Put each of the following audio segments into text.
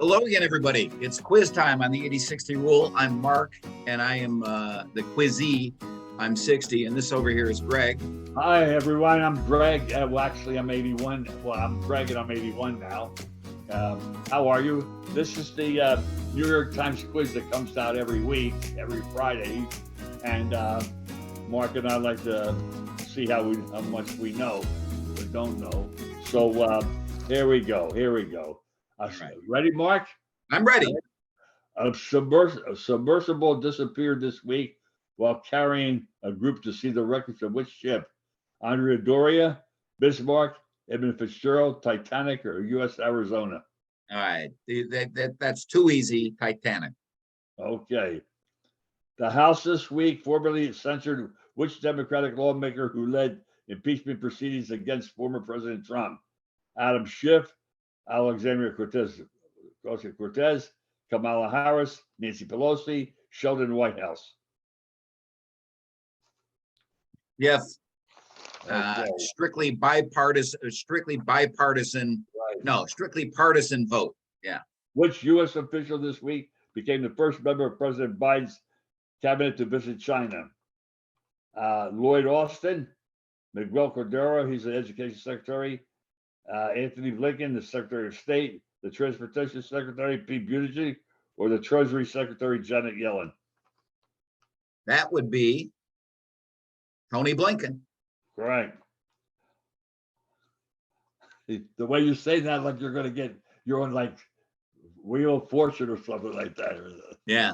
Hello again, everybody. It's quiz time on the 80-60 rule. I'm Mark, and I am the quizee. I'm 60, and this over here is Greg. Hi, everyone. I'm Greg. Well, actually, I'm 81. Well, I'm Greg, and I'm 81 now. How are you? This is the New York Times quiz that comes out every week, every Friday. And Mark and I like to see how much we know or don't know. So here we go. Right. Ready, Mark? I'm ready. A submersible disappeared this week while carrying a group to see the wreckage of which ship? Andrea Doria, Bismarck, Edmund Fitzgerald, Titanic, or U.S. Arizona? All right. That's too easy. Titanic. Okay. The House this week formally censured which Democratic lawmaker who led impeachment proceedings against former President Trump? Adam Schiff, Alexandria Cortez, Kamala Harris, Nancy Pelosi, Sheldon Whitehouse. Yes. Okay. Strictly bipartisan. Right. No, strictly partisan vote. Yeah. Which U.S. official this week became the first member of President Biden's cabinet to visit China? Lloyd Austin, Miguel Cordero, he's the education secretary, Anthony Blinken, the Secretary of State, the Transportation Secretary, Pete Buttigieg, or the Treasury Secretary, Janet Yellen? That would be Tony Blinken. Correct. The way you say that, like you're going to get your own like Wheel of Fortune or something like that. Yeah.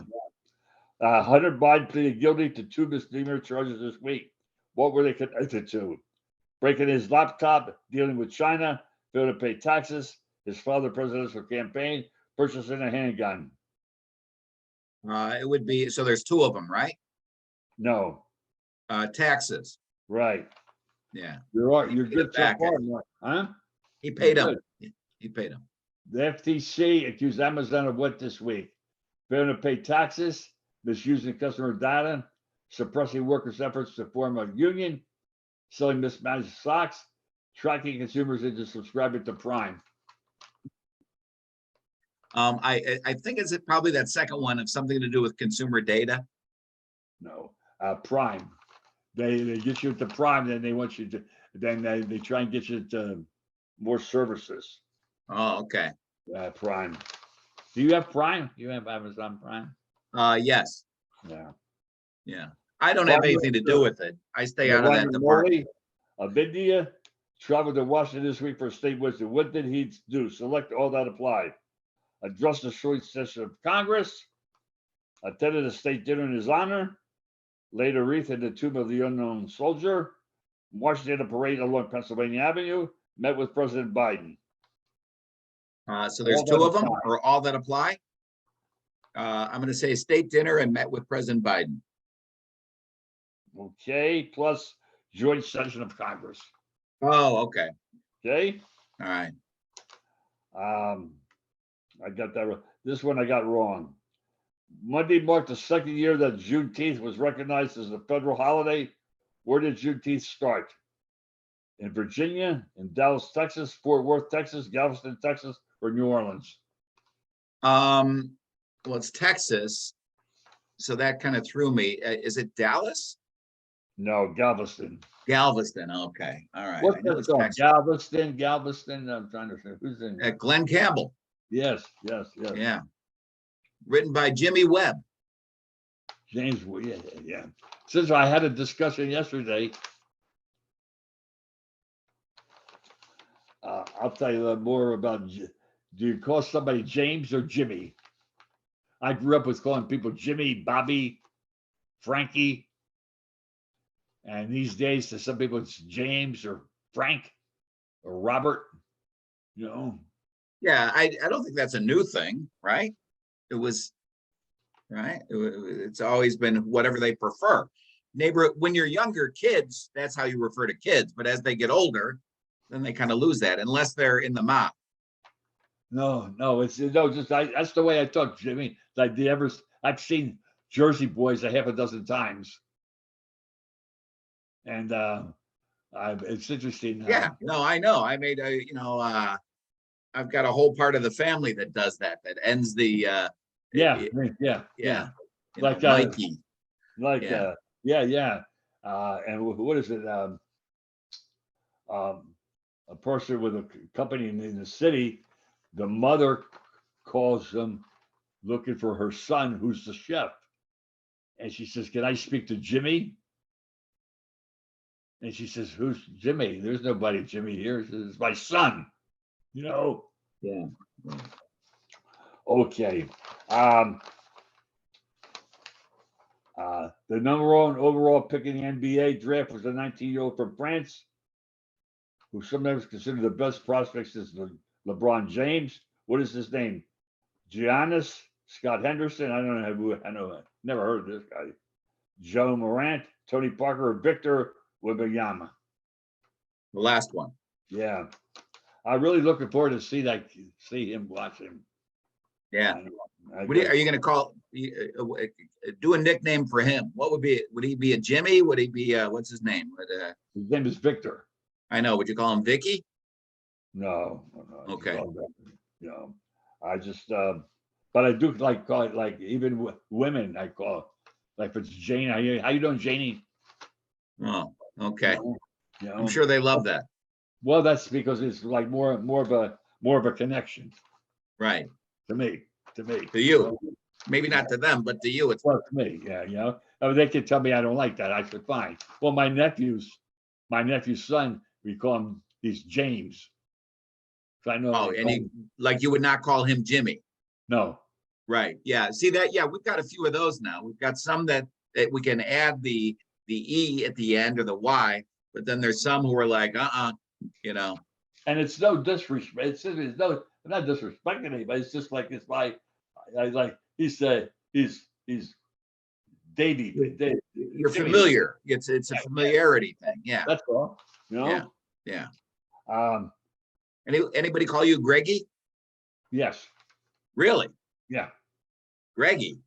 Hunter Biden pleaded guilty to 2 misdemeanor charges this week. What were they connected to? Breaking his laptop, dealing with China, failing to pay taxes, his father's presidential campaign, purchasing a handgun. It would be, so there's 2 of them, right? No. Taxes. Right. Yeah. You're good so far, Mark. Huh? He paid him. He paid him. The FTC accused Amazon of what this week? Failing to pay taxes, misusing customer data, suppressing workers' efforts to form a union, selling mismanaged stocks, tracking consumers into subscribing to Prime. I think it's probably that second one of something to do with consumer data. No, Prime. They get you to Prime, then they want you to, then they try and get you to more services. Oh, okay. Prime. Do you have Prime? You have Amazon Prime? Yes. Yeah. Yeah. I don't have anything to do with it. I stay out of that department. Of India traveled to Washington this week for a state visit. What did he do? Select all that applied. Address the joint session of Congress. Attended a state dinner in his honor. Laid a wreath in the tomb of the unknown soldier. Marched in a parade along Pennsylvania Avenue. Met with President Biden. So there's 2 of them, or all that apply. I'm going to say state dinner and met with President Biden. Okay, plus joint session of Congress. Oh, okay. Okay. All right. I got that. This one I got wrong. Monday marked the 2nd year that Juneteenth was recognized as a federal holiday. Where did Juneteenth start? In Virginia, in Dallas, Texas, Fort Worth, Texas, Galveston, Texas, or New Orleans? Well, it's Texas, so that kind of threw me. Is it Dallas? No, Galveston. Galveston. Okay. All right. What's that song? Galveston. I'm trying to say who's in there. Glenn Campbell. Yes. Yeah. Written by Jimmy Webb. James. Yeah. Since I had a discussion yesterday, I'll tell you more about. Do you call somebody James or Jimmy? I grew up with calling people Jimmy, Bobby, Frankie. And these days, to some people, it's James or Frank or Robert, you know. Yeah, I don't think that's a new thing, right? It was, right? It's always been whatever they prefer. When you're younger kids, that's how you refer to kids. But as they get older, then they kind of lose that, unless they're in the mob. No, that's the way I talk, Jimmy. Like I've seen Jersey Boys a half a dozen times. And it's interesting. Yeah, no, I know. I made I've got a whole part of the family that does that. That ends the Yeah, y- yeah, yeah, like Mikey. like Yeah. yeah, yeah. And what is it? Um, a person with a company in the city, the mother calls them looking for her son, who's the chef, and she says, "Can I speak to Jimmy?" And she says, "Who's Jimmy? There's nobody Jimmy here. She says, it's my son." You know. Yeah. Okay. Um, the number one overall pick in the NBA draft was a 19-year-old from France, who sometimes considered the best prospect since LeBron James. What is his name? Giannis Scott Henderson. I don't know who. I know. Never heard of this guy. Joe Morant, Tony Parker, or Victor Wembanyama. The last one. Yeah, I'm really looking forward to see him watch him. Yeah. I What are you going to call? Do a nickname for him. What would be? Would he be a Jimmy? Would he be? What's his name? His name is Victor. I know. Would you call him Vicky? No. Okay. You know, I just, but I do like call it like even women. I call like if it's Jane. How you doing, Janie? Oh, okay. You know, I'm sure they love that. Well, that's because it's like more of a connection Right. to me. To you. Maybe not to them, but to you, it's Well, to me. Yeah, I mean, they can tell me I don't like that. I said fine. Well, my nephew's son, we call him. He's James. So I know. oh, and you would not call him Jimmy. No. Right. Yeah. See that? Yeah, we've got a few of those now. We've got some that we can add the E at the end or the Y, but then there's some who are like, you know. And it's no disrespect. It's no, I'm not disrespecting anybody. It's just like it's my, I like he's Davy. You're familiar. It's a familiarity thing. Yeah. That's all. You know. Yeah. Um. Anybody call you Greggy? Yes. Really? Yeah. Greggy.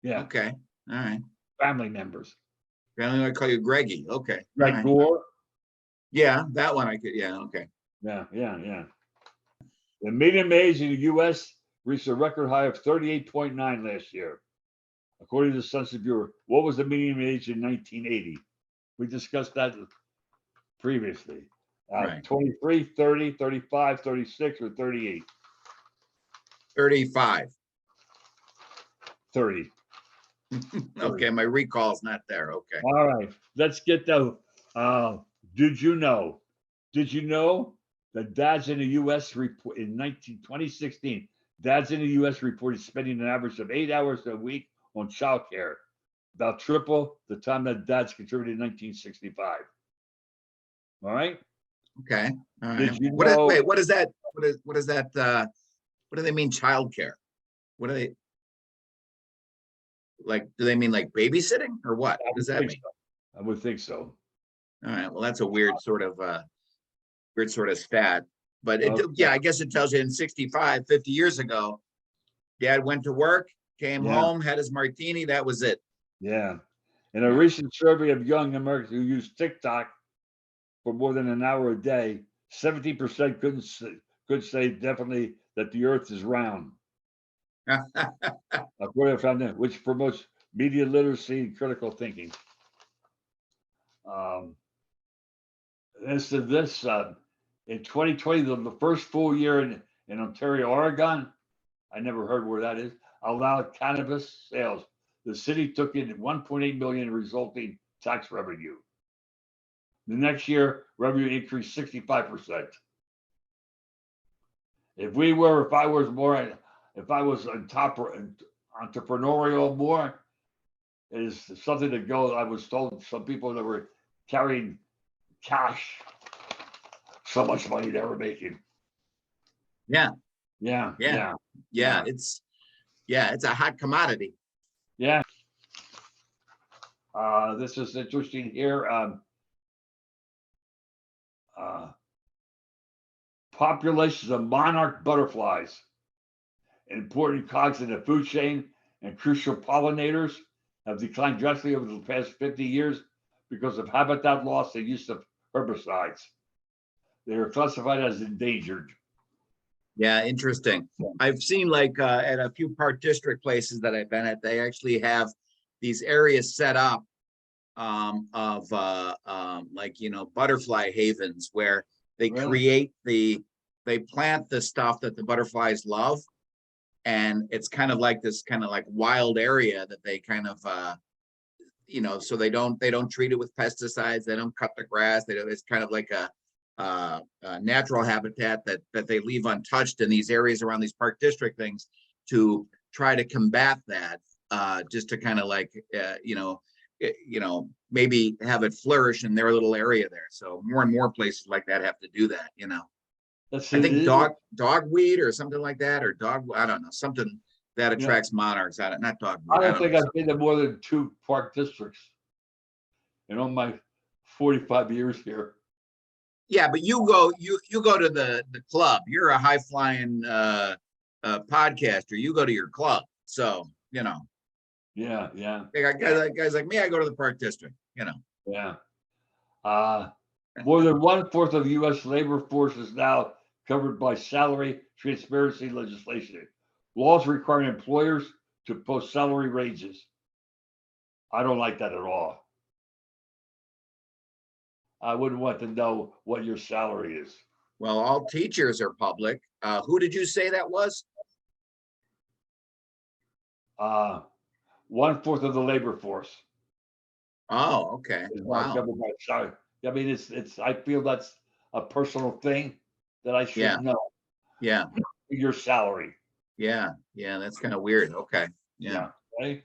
Yeah. Okay. All right. Family members. Family, I call you Greggy. Okay. Like right. Gore. Yeah, that one I could. Yeah. Okay. Yeah. The median age in the U.S. reached a record high of 38.9 last year, according to the Census Bureau. What was the median age in 1980? We discussed that previously. Right. 23, 30, 35, 36, or 38? 35. 30. Okay, my recall's not there. Okay. All right. Let's get the did you know that dads in the US report in 2016, dads in the US reported spending an average of 8 hours a week on childcare, about triple the time that dads contributed in 1965. All right. Okay. All right. Did you know? Wait, what is that? What is that? What do they mean childcare? What do they like? Do they mean like babysitting or what? What does that mean? So. I would think so. All right. Well, that's a weird sort of stat. But yeah, I guess it tells you in 65, 50 years ago, dad went to work, came home, had his martini. That was it. Yeah. In a recent survey of young Americans who use TikTok for more than an hour a day, 70% could say definitely that the earth is round. According to Foundation, which promotes media literacy and critical thinking. In 2020, the first full year in Ontario, Oregon, I never heard where that is, allowed cannabis sales. The city took in 1.8 million resulting tax revenue. The next year, revenue increased 65%. If I was on top entrepreneurial more, it is something to go. I was told some people that were carrying cash, so much money they were making. Yeah. It's a hot commodity. Yeah. This is interesting here. Populations of monarch butterflies, important cogs in the food chain and crucial pollinators, have declined drastically over the past 50 years because of habitat loss and use of herbicides. They are classified as endangered. Yeah, interesting. I've seen like at a few park district places that I've been at, they actually have these areas set up of like, butterfly havens where they Really? they plant the stuff that the butterflies love. And it's kind of like this kind of like wild area that they kind of so they don't treat it with pesticides, they don't cut the grass, it's kind of like a natural habitat that they leave untouched in these areas around these park district things to try to combat that, just to kind of like maybe have it flourish in their little area there. So more and more places like that have to do that. That's I think it. dogweed or something like that, or I don't know, something that attracts monarchs. Not dogweed. I don't think know. I've been to more than 2 park districts in all my 45 years here. Yeah, but you go to the club. You're a high flying podcaster. You go to your club. So, Yeah. guys like me, I go to the park district, Yeah. More than 1/4 of the U.S. labor force is now covered by salary transparency legislation. Laws requiring employers to post salary ranges. I don't like that at all. I wouldn't want to know what your salary is. Well, all teachers are public. Who did you say that was? 1/4 of the labor force Oh, okay. is not Wow. covered by salary. I mean, it's. I feel that's a personal thing that I should Yeah. know. Yeah. Your salary. Yeah. That's kind of weird. Okay. Yeah. Right.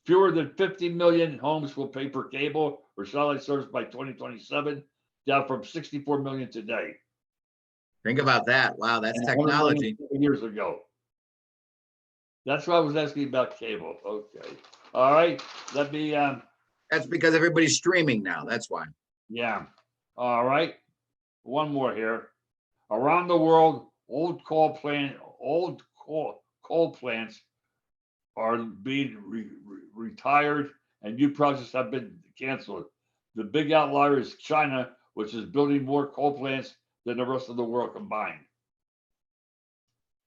Fewer than 50 million homes will pay for cable or satellite service by 2027, down from 64 million today. Think about that. Wow, that's And technology. years ago. That's why I was asking about cable. Okay. All right. Let me. That's because everybody's streaming now. That's why. Yeah. All right. One more here. Around the world, old coal plants are being retired, and new projects have been canceled. The big outlier is China, which is building more coal plants than the rest of the world combined.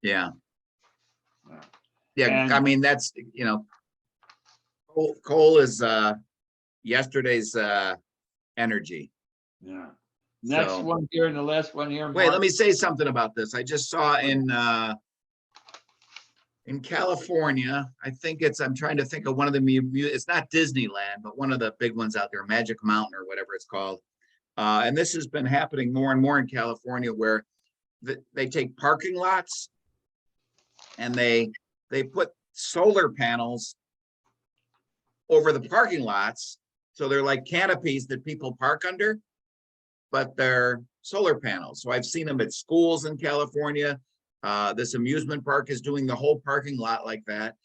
Yeah. Yeah. I mean, that's coal is yesterday's energy. Yeah. Next one here and the last one here. Wait, let me say something about this. I just saw in California, I'm trying to think of one of the, it's not Disneyland, but one of the big ones out there, Magic Mountain or whatever it's called. And this has been happening more and more in California, where they take parking lots and they put solar panels over the parking lots. So they're like canopies that people park under, but they're solar panels. So I've seen them at schools in California. This amusement park is doing the whole parking lot like that.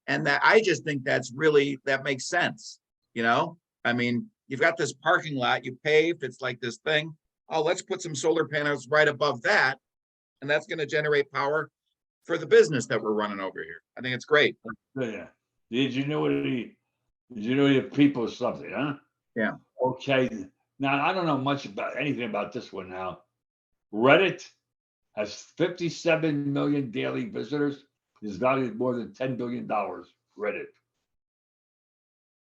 And I just think that makes sense. I mean, you've got this parking lot, you paved, it's like this thing. Oh, let's put some solar panels right above that. And that's going to generate power for the business that we're running over here. I think it's great. Yeah. Did you know the people or something, huh? Yeah. Okay. Now, I don't know much about anything about this one now. Reddit has 57 million daily visitors. Is valued more than $10 billion. Reddit.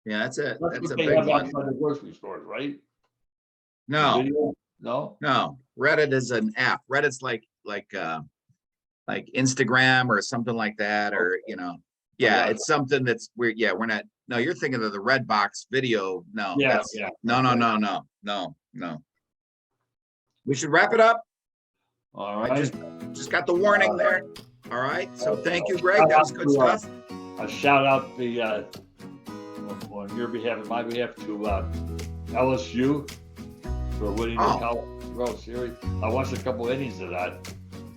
Yeah, that's a they big have one. outside the grocery stores, right? No. Video? No. Reddit is an app. Reddit's like Instagram or something like that, or it's something that's we're not. No, you're thinking of the Redbox video. No, Yeah. No. We should wrap it up. All right. I just got the warning there. All right. So thank you, Greg. That was good stuff. A shout out on your behalf and my behalf to LSU for winning the College World Series. I watched a couple innings of that.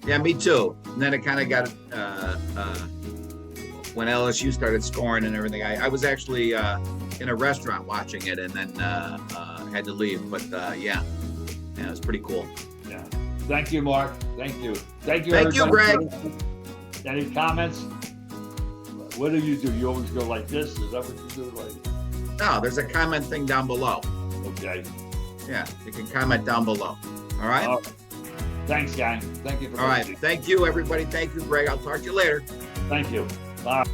Yeah, me too. And then it kind of got when LSU started scoring and everything. I was actually in a restaurant watching it, and then had to leave. But yeah, it was pretty cool. Yeah. Thank you, Mark. Thank you. Thank you, Greg. Any comments? What do? You always go like this? Is that what you do? Like? No, there's a comment thing down below. Okay. Yeah, you can comment down below. All right. All right. Thanks, gang. Thank you for All right. listening. Thank you, everybody. Thank you, Greg. I'll talk to you later. Thank you. Bye.